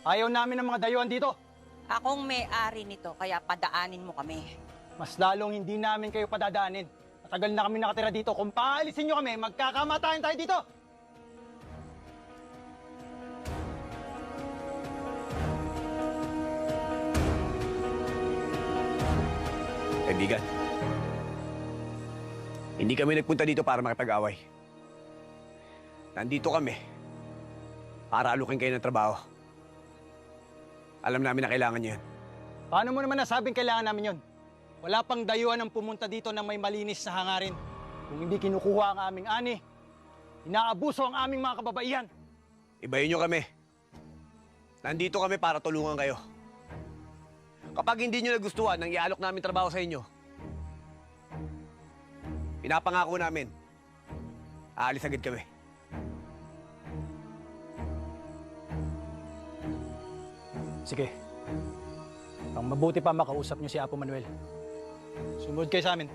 Ayaw namin ng mga dayuhan dito. Akong may-ari nito, kaya padaanin mo kami. Mas lalong hindi namin kayo padadaanin. Matagal na kami nakatira dito. Kung paalisin nyo kami, magkakamatayan tayo dito! Kaibigan, hindi kami nagpunta dito para makipag-away. Nandito kami para alukin kayo ng trabaho. Alam namin na kailangan nyo yan. Paano mo naman nasabing kailangan namin yon? Wala pang dayuhan ang pumunta dito na may malinis na hangarin. Kung hindi kinukuha ang aming ani, inaabuso ang aming mga kababaihan. Ibayin nyo kami. Nandito kami para tulungan kayo. Kapag hindi nyo nagustuhan ng ialok namin trabaho sa inyo, pinapangako namin, aalis agad kami. Sige. Pang mabuti pa makausap niyo si Apo Manuel. Sumunod kayo sa amin.